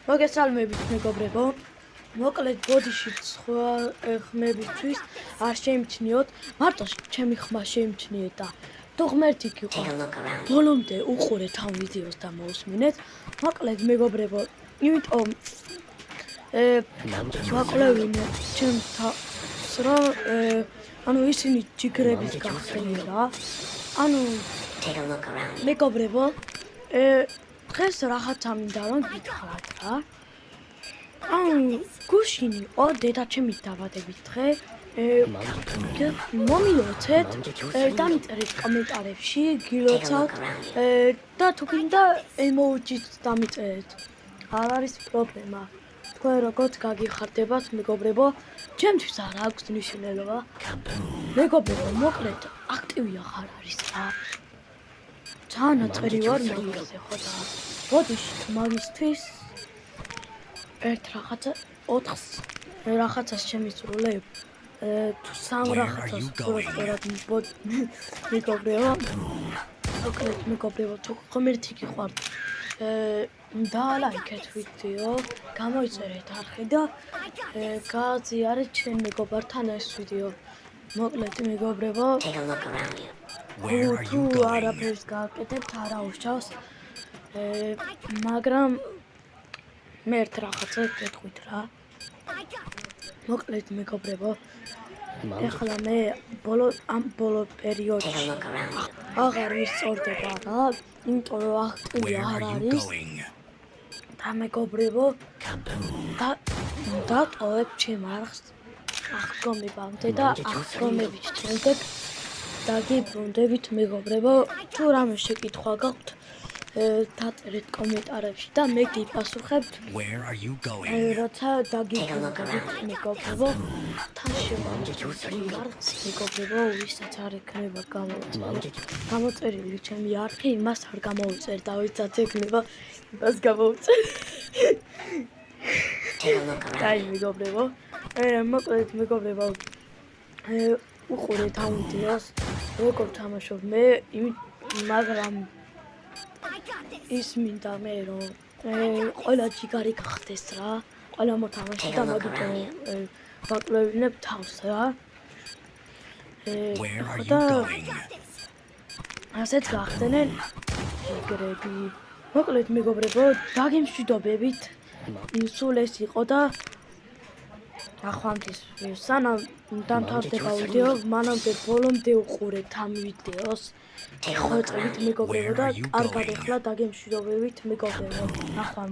მოგესალმებით მეგობრებო. მოკლედ ბოდიში სხვა ხმებისთვის არ შეიმჩნიოთ, მარტო ჩემი ხმა შეიმჩნიეთ და თუ ღმერთი გიყვართ, ბოლომდე უყურეთ ამ ვიდეოს და მოусმინეთ. მოკლედ მეგობრებო, იმიტომ ვაკვლევინე ჩემს თავს, რომ ისინი ჯიგრების გახდნენ რა. მეგობრებო, დღეს რაღაცა მინდა რომ გითხრათ რა. გუშინ იყო დედაჩემის დაბადების დღე. მომილოცეთ, დამიწერეთ კომენტარებში, გილოცავთ და თუ გინდა ემოუჯიც დამიწერეთ. არ არის პრობლემა. თქვენ როგორც გაგიხარდებათ მეგობრებო, ჩემთვის არ აქვს მნიშვნელობა. მეგობრებო, მოკლედ აქტივია ხარ არის რა. ძალიან აწერი ვარ მაგაზე ხო და ბოდიში მაგისთვის ერთ რაღაცა 4 რაღაცას შემისრულებ თუ 3 რაღაცას სწორად მეგობრებო მოკლედ მეგობრებო თუ ღმერთი გიყვართ დალაიქეთ ვიდეო გამოიწერეთ არხი და გააზიარეთ ჩემ მეგობართან ეს ვიდეო მოკლედ მეგობრებო თუ არაფერს გააკეთებთ არა უშავს მაგრამ მე ერთ რაღაცა გეტყვით რა მოკლედ მეგობრებო ეხლა მე ბოლო პერიოდში აღარ ვისწორდება რა იმიტომ რომ აქტივი არ არის და მეგობრებო დატოვებ ჩემ არხს აღდგომებამდე და აღდგომების შემდეგ დაგიბრუნდებით მეგობრებო თუ რამე შეკითხვა გაქვთ დაწერეთ კომენტარებში და მე გიპასუხებთ როცა დაგიბრუნდებით მეგობრებო თან შევამოწმოთ არხს მეგობრებო ვისაც არ ექნება გამოწერილი ჩემი არხი იმას არ გამოუწერ და ვისაც ექნება იმას გამოუწერ დაი მეგობრებო მოკლედ მეგობრებო უყურეთ ამ ვიდეოს როგორ თამაშობ მე მაგრამ ის მინდა მე რომ ყველა ჯიგარი გახდეს რა ყველა მოთამაშე და მაგიტომ ვაკვლევინებ თავს რა და ასეც გახდნენ ჯიგრები მოკლედ მეგობრებო დაგემშვიდობებით სულ ეს იყო და ახლა სანამ დამთავრდება ვიდეო მანამდე ბოლომდე უყურეთ ამ ვიდეოს ხვეწებით მეგობრებო და კარგად ეხლა დაგემშვიდობებით მეგობრებო ახლა